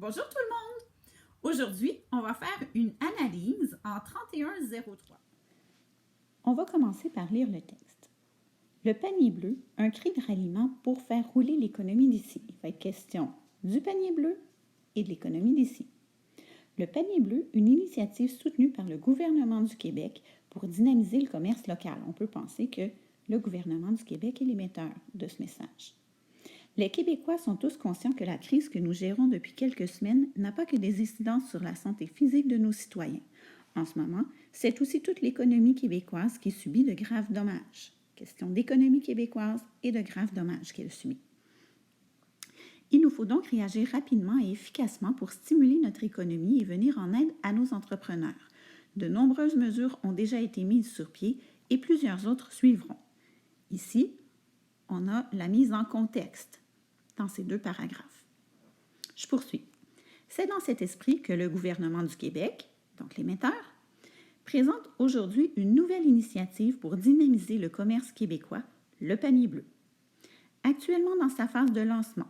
Bonjour tout le monde! Aujourd'hui, on va faire une analyse en 3103. On va commencer par lire le texte. Le panier bleu, un cri de ralliement pour faire rouler l'économie d'ici. Il va être question du panier bleu et de l'économie d'ici. Le panier bleu, une initiative soutenue par le gouvernement du Québec pour dynamiser le commerce local. On peut penser que le gouvernement du Québec est l'émetteur de ce message. Les Québécois sont tous conscients que la crise que nous gérons depuis quelques semaines n'a pas que des incidences sur la santé physique de nos citoyens. En ce moment, c'est aussi toute l'économie québécoise qui subit de graves dommages. Question d'économie québécoise et de graves dommages qu'elle subit. Il nous faut donc réagir rapidement et efficacement pour stimuler notre économie et venir en aide à nos entrepreneurs. De nombreuses mesures ont déjà été mises sur pied et plusieurs autres suivront. Ici, on a la mise en contexte dans ces deux paragraphes. Je poursuis. C'est dans cet esprit que le gouvernement du Québec, donc l'émetteur, présente aujourd'hui une nouvelle initiative pour dynamiser le commerce québécois, le panier bleu. Actuellement dans sa phase de lancement,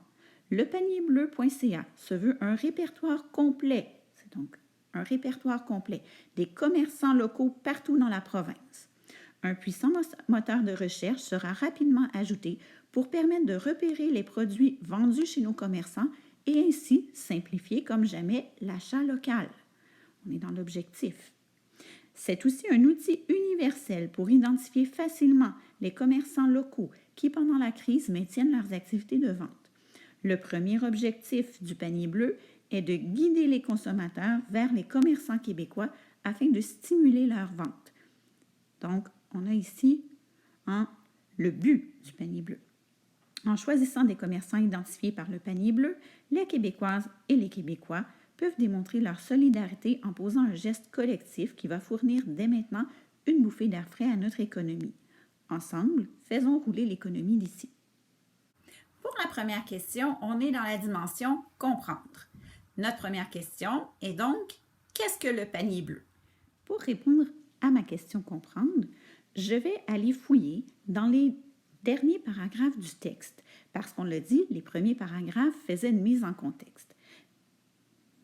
le panierbleu.ca se veut un répertoire complet, c'est donc un répertoire complet des commerçants locaux partout dans la province. Un puissant moteur de recherche sera rapidement ajouté pour permettre de repérer les produits vendus chez nos commerçants et ainsi simplifier comme jamais l'achat local. On est dans l'objectif. C'est aussi un outil universel pour identifier facilement les commerçants locaux qui, pendant la crise, maintiennent leurs activités de vente. Le premier objectif du panier bleu est de guider les consommateurs vers les commerçants québécois afin de stimuler leur vente. Donc, on a ici le but du panier bleu. En choisissant des commerçants identifiés par le panier bleu, les Québécoises et les Québécois peuvent démontrer leur solidarité en posant un geste collectif qui va fournir dès maintenant une bouffée d'air frais à notre économie. Ensemble, faisons rouler l'économie d'ici. Pour la première question, on est dans la dimension comprendre. Notre première question est donc, qu'est-ce que le panier bleu? Pour répondre à ma question comprendre, je vais aller fouiller dans les derniers paragraphes du texte, parce qu'on l'a dit, les premiers paragraphes faisaient une mise en contexte.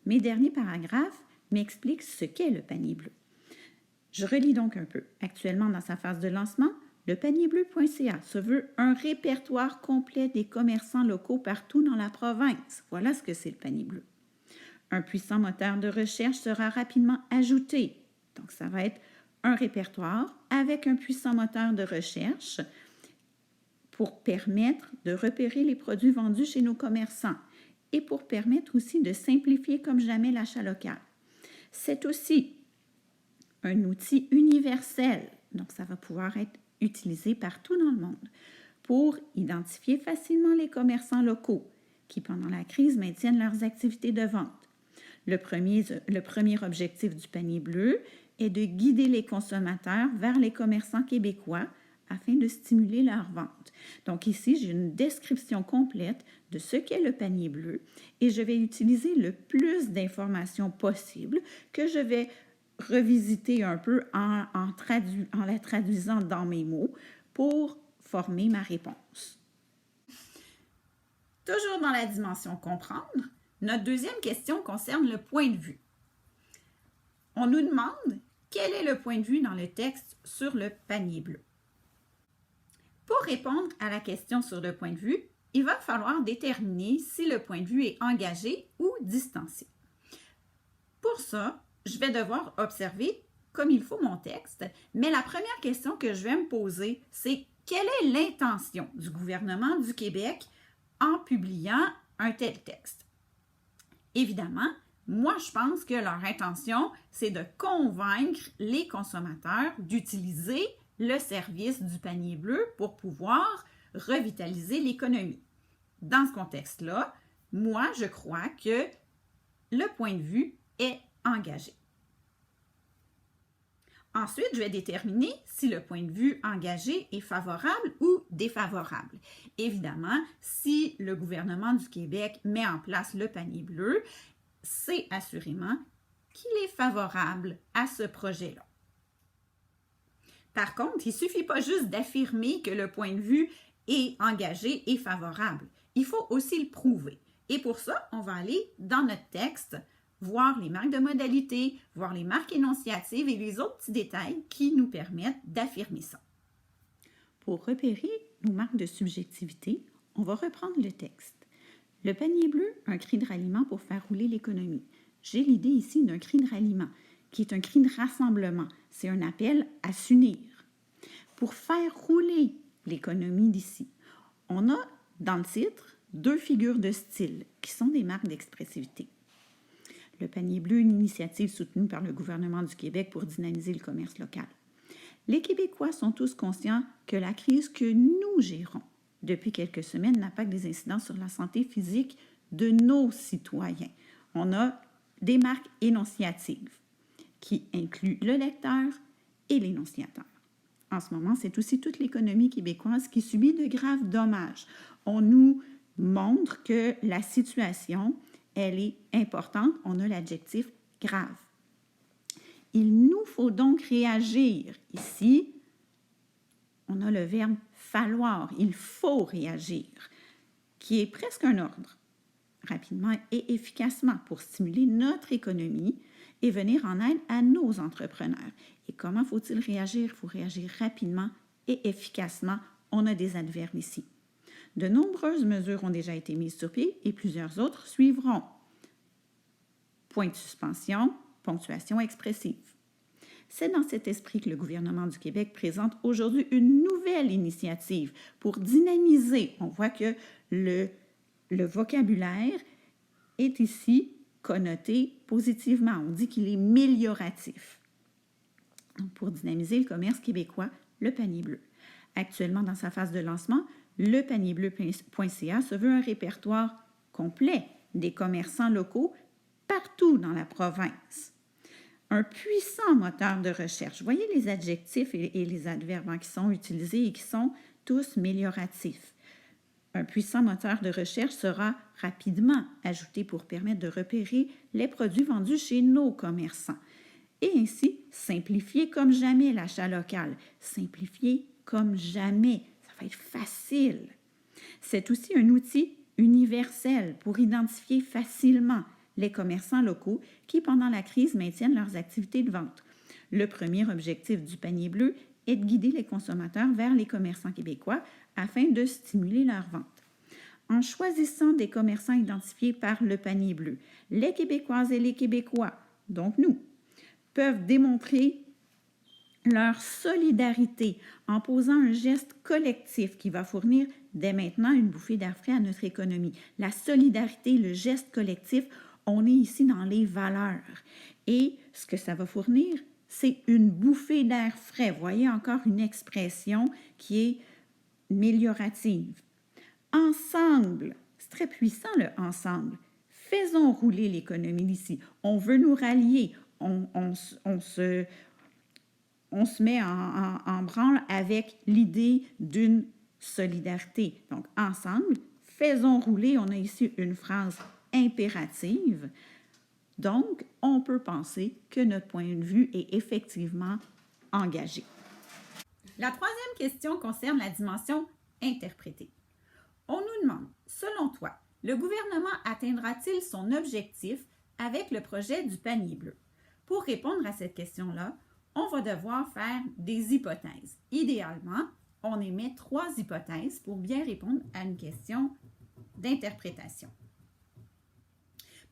Mes derniers paragraphes m'expliquent ce qu'est le panier bleu. Je relis donc un peu. Actuellement, dans sa phase de lancement, le panierbleu.ca se veut un répertoire complet des commerçants locaux partout dans la province. Voilà ce que c'est le panier bleu. Un puissant moteur de recherche sera rapidement ajouté. Donc, ça va être un répertoire avec un puissant moteur de recherche pour permettre de repérer les produits vendus chez nos commerçants et pour permettre aussi de simplifier comme jamais l'achat local. C'est aussi un outil universel, donc ça va pouvoir être utilisé partout dans le monde pour identifier facilement les commerçants locaux qui, pendant la crise, maintiennent leurs activités de vente. Le premier objectif du panier bleu est de guider les consommateurs vers les commerçants québécois afin de stimuler leur vente. Donc ici, j'ai une description complète de ce qu'est le panier bleu et je vais utiliser le plus d'informations possible que je vais revisiter un peu en la traduisant dans mes mots pour former ma réponse. Toujours dans la dimension comprendre, notre deuxième question concerne le point de vue. On nous demande quel est le point de vue dans le texte sur le panier bleu. Pour répondre à la question sur le point de vue, il va falloir déterminer si le point de vue est engagé ou distancié. Pour ça, je vais devoir observer comme il faut mon texte, mais la première question que je vais me poser, c'est quelle est l'intention du gouvernement du Québec en publiant un tel texte? Évidemment, moi, je pense que leur intention, c'est de convaincre les consommateurs d'utiliser le service du panier bleu pour pouvoir revitaliser l'économie. Dans ce contexte-là, moi, je crois que le point de vue est engagé. Ensuite, je vais déterminer si le point de vue engagé est favorable ou défavorable. Évidemment, si le gouvernement du Québec met en place le panier bleu, c'est assurément qu'il est favorable à ce projet-là. Par contre, il ne suffit pas juste d'affirmer que le point de vue est engagé et favorable. Il faut aussi le prouver. Et pour ça, on va aller dans notre texte, voir les marques de modalité, voir les marques énonciatives et les autres petits détails qui nous permettent d'affirmer ça. Pour repérer nos marques de subjectivité, on va reprendre le texte. Le panier bleu, un cri de ralliement pour faire rouler l'économie. J'ai l'idée ici d'un cri de ralliement, qui est un cri de rassemblement. C'est un appel à s'unir. Pour faire rouler l'économie d'ici, on a dans le titre 2 figures de style qui sont des marques d'expressivité. Le panier bleu, une initiative soutenue par le gouvernement du Québec pour dynamiser le commerce local. Les Québécois sont tous conscients que la crise que nous gérons depuis quelques semaines n'impacte des incidences sur la santé physique de nos citoyens. On a des marques énonciatives qui incluent le lecteur et l'énonciateur. En ce moment, c'est aussi toute l'économie québécoise qui subit de graves dommages. On nous montre que la situation, elle est importante. On a l'adjectif grave. Il nous faut donc réagir. Ici, on a le verbe falloir. Il faut réagir, qui est presque un ordre, rapidement et efficacement pour stimuler notre économie et venir en aide à nos entrepreneurs. Et comment faut-il réagir? Il faut réagir rapidement et efficacement. On a des adverbes ici. De nombreuses mesures ont déjà été mises sur pied et plusieurs autres suivront. Point de suspension, ponctuation expressive. C'est dans cet esprit que le gouvernement du Québec présente aujourd'hui une nouvelle initiative pour dynamiser. On voit que le vocabulaire est ici connoté positivement. On dit qu'il est mélioratif. Donc, pour dynamiser le commerce québécois, le panier bleu. Actuellement, dans sa phase de lancement, le panierbleu.ca se veut un répertoire complet des commerçants locaux partout dans la province. Un puissant moteur de recherche. Voyez les adjectifs et les adverbes qui sont utilisés et qui sont tous mélioratifs. Un puissant moteur de recherche sera rapidement ajouté pour permettre de repérer les produits vendus chez nos commerçants et ainsi simplifier comme jamais l'achat local. Simplifier comme jamais. Ça va être facile. C'est aussi un outil universel pour identifier facilement les commerçants locaux qui, pendant la crise, maintiennent leurs activités de vente. Le premier objectif du panier bleu est de guider les consommateurs vers les commerçants québécois afin de stimuler leur vente. En choisissant des commerçants identifiés par le panier bleu, les Québécoises et les Québécois, donc nous, peuvent démontrer leur solidarité en posant un geste collectif qui va fournir dès maintenant une bouffée d'air frais à notre économie. La solidarité, le geste collectif, on est ici dans les valeurs. Et ce que ça va fournir, c'est une bouffée d'air frais. Vous voyez encore une expression qui est méliorative. Ensemble, c'est très puissant le ensemble. Faisons rouler l'économie d'ici. On veut nous rallier. On se met en branle avec l'idée d'une solidarité. Donc, ensemble, faisons rouler. On a ici une phrase impérative. Donc, on peut penser que notre point de vue est effectivement engagé. La troisième question concerne la dimension interprétée. On nous demande, selon toi, le gouvernement atteindra-t-il son objectif avec le projet du panier bleu? Pour répondre à cette question-là, on va devoir faire des hypothèses. Idéalement, on émet 3 hypothèses pour bien répondre à une question d'interprétation.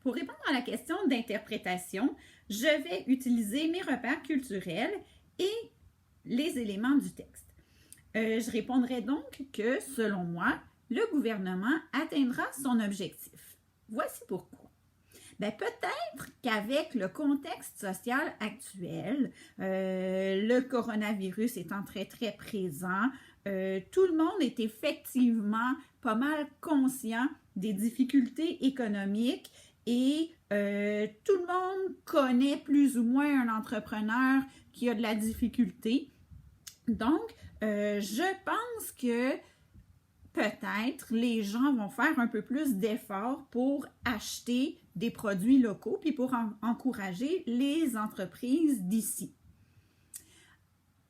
Pour répondre à la question d'interprétation, je vais utiliser mes repères culturels et les éléments du texte. Je répondrai donc que, selon moi, le gouvernement atteindra son objectif. Voici pourquoi. Peut-être qu'avec le contexte social actuel, le coronavirus étant très, très présent, tout le monde est effectivement pas mal conscient des difficultés économiques et tout le monde connaît plus ou moins un entrepreneur qui a de la difficulté. Donc, je pense que peut-être les gens vont faire un peu plus d'efforts pour acheter des produits locaux puis pour encourager les entreprises d'ici.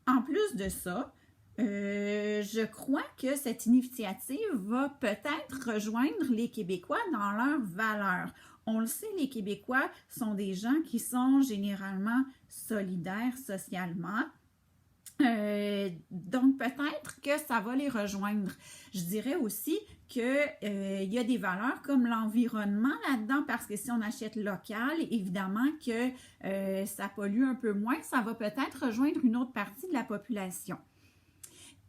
En plus de ça, Je crois que cette initiative va peut-être rejoindre les Québécois dans leurs valeurs. On le sait, les Québécois sont des gens qui sont généralement solidaires socialement. Donc, peut-être que ça va les rejoindre. Je dirais aussi qu'il y a des valeurs comme l'environnement là-dedans, parce que si on achète local, évidemment que ça pollue un peu moins, ça va peut-être rejoindre une autre partie de la population.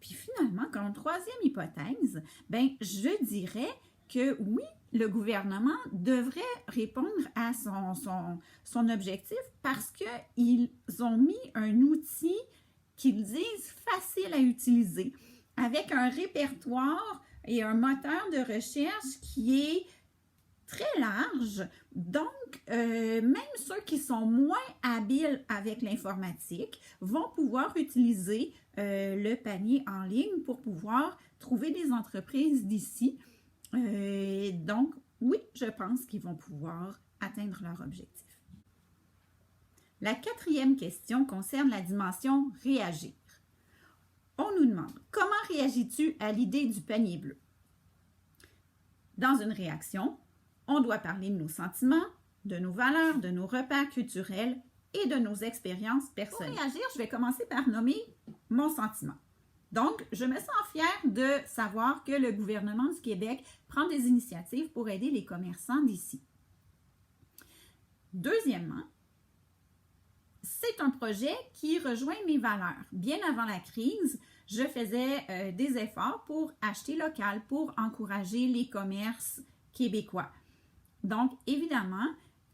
Puis finalement, comme troisième hypothèse, ben, je dirais que oui, le gouvernement devrait répondre à son objectif parce qu'ils ont mis un outil qu'ils disent facile à utiliser, avec un répertoire et un moteur de recherche qui est très large. Donc, même ceux qui sont moins habiles avec l'informatique vont pouvoir utiliser le panier en ligne pour pouvoir trouver des entreprises d'ici. Donc, oui, je pense qu'ils vont pouvoir atteindre leur objectif. La quatrième question concerne la dimension réagir. On nous demande, comment réagis-tu à l'idée du panier bleu? Dans une réaction, on doit parler de nos sentiments, de nos valeurs, de nos repères culturels et de nos expériences personnelles. Pour réagir, je vais commencer par nommer mon sentiment. Donc, je me sens fière de savoir que le gouvernement du Québec prend des initiatives pour aider les commerçants d'ici. Deuxièmement, c'est un projet qui rejoint mes valeurs. Bien avant la crise, je faisais des efforts pour acheter local, pour encourager les commerces québécois. Donc, évidemment,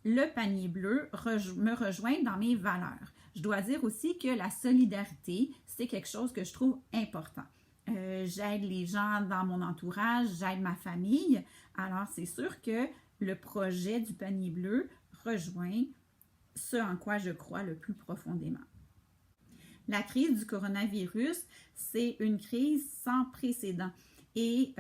le panier bleu me rejoint dans mes valeurs. Je dois dire aussi que la solidarité, c'est quelque chose que je trouve important. J'aide les gens dans mon entourage, j'aide ma famille. Alors, c'est sûr que le projet du panier bleu rejoint ce en quoi je crois le plus profondément. La crise du coronavirus, c'est une crise sans précédent. Et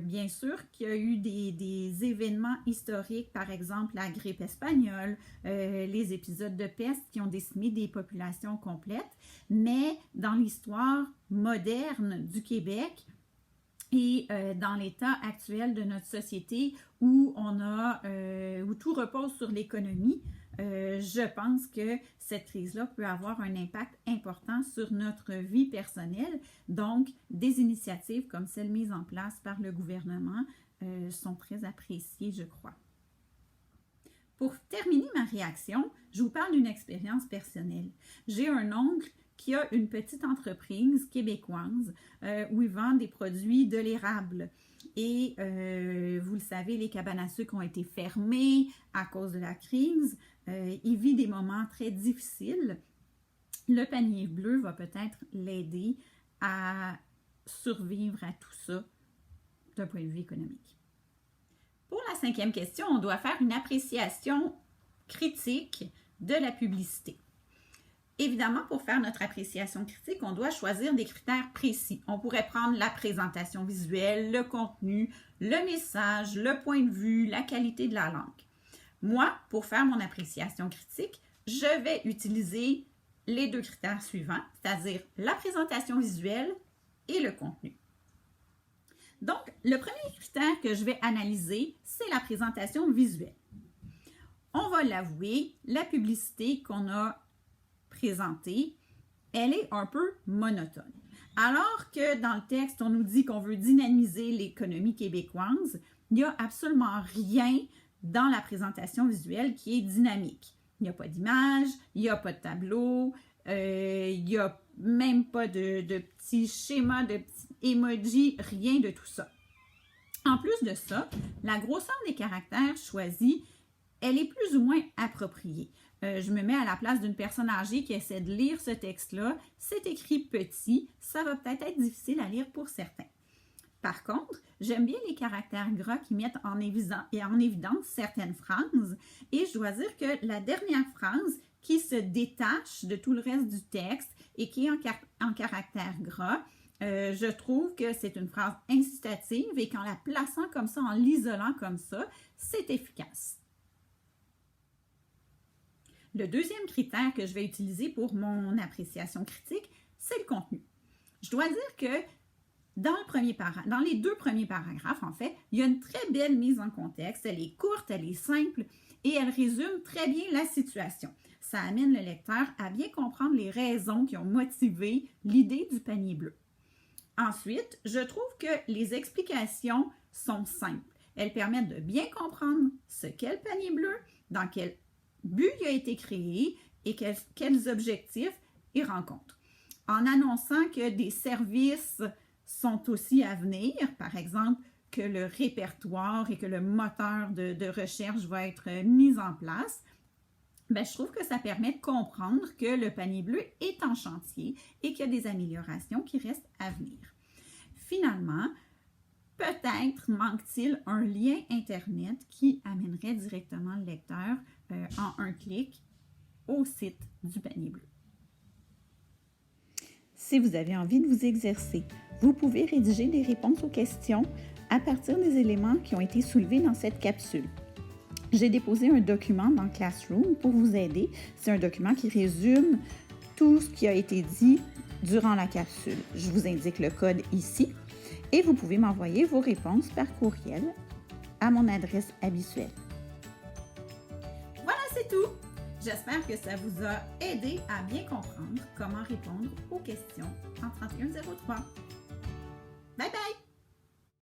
bien sûr qu'il y a eu des événements historiques, par exemple la grippe espagnole, les épisodes de peste qui ont décimé des populations complètes, mais dans l'histoire moderne du Québec et dans l'état actuel de notre société où tout repose sur l'économie, je pense que cette crise-là peut avoir un impact important sur notre vie personnelle. Donc, des initiatives comme celles mises en place par le gouvernement sont très appréciées, je crois. Pour terminer ma réaction, je vous parle d'une expérience personnelle. J'ai un oncle qui a une petite entreprise québécoise où il vend des produits de l'érable. Et vous le savez, les cabanes à sucre ont été fermées à cause de la crise. Il vit des moments très difficiles. Le panier bleu va peut-être l'aider à survivre à tout ça d'un point de vue économique. Pour la cinquième question, on doit faire une appréciation critique de la publicité. Évidemment, pour faire notre appréciation critique, on doit choisir des critères précis. On pourrait prendre la présentation visuelle, le contenu, le message, le point de vue, la qualité de la langue. Moi, pour faire mon appréciation critique, je vais utiliser les deux critères suivants, c'est-à-dire la présentation visuelle et le contenu. Donc, le premier critère que je vais analyser, c'est la présentation visuelle. On va l'avouer, la publicité qu'on a présentée, elle est un peu monotone. Alors que dans le texte, on nous dit qu'on veut dynamiser l'économie québécoise, il n'y a absolument rien dans la présentation visuelle qui est dynamique. Il n'y a pas d'image, il n'y a pas de tableau, il n'y a même pas de petits schémas, de petits emojis, rien de tout ça. En plus de ça, la grosseur des caractères choisis, elle est plus ou moins appropriée. Je me mets à la place d'une personne âgée qui essaie de lire ce texte-là. C'est écrit petit, ça va peut-être être difficile à lire pour certains. Par contre, j'aime bien les caractères gras qui mettent en évidence certaines phrases et je dois dire que la dernière phrase qui se détache de tout le reste du texte et qui est en caractère gras, je trouve que c'est une phrase incitative et qu'en la plaçant comme ça, en l'isolant comme ça, c'est efficace. Le deuxième critère que je vais utiliser pour mon appréciation critique, c'est le contenu. Je dois dire que dans les 2 premiers paragraphes, en fait, il y a une très belle mise en contexte. Elle est courte, elle est simple et elle résume très bien la situation. Ça amène le lecteur à bien comprendre les raisons qui ont motivé l'idée du panier bleu. Ensuite, je trouve que les explications sont simples. Elles permettent de bien comprendre ce qu'est le panier bleu, dans quel but il a été créé et quels objectifs il rencontre. En annonçant que des services sont aussi à venir, par exemple que le répertoire et que le moteur de recherche va être mis en place, je trouve que ça permet de comprendre que le panier bleu est en chantier et qu'il y a des améliorations qui restent à venir. Finalement, peut-être manque-t-il un lien Internet qui amènerait directement le lecteur en un clic au site du panier bleu. Si vous avez envie de vous exercer, vous pouvez rédiger des réponses aux questions à partir des éléments qui ont été soulevés dans cette capsule. J'ai déposé un document dans Classroom pour vous aider. C'est un document qui résume tout ce qui a été dit durant la capsule. Je vous indique le code ici et vous pouvez m'envoyer vos réponses par courriel à mon adresse habituelle. Voilà, c'est tout! J'espère que ça vous a aidé à bien comprendre comment répondre aux questions en 3103.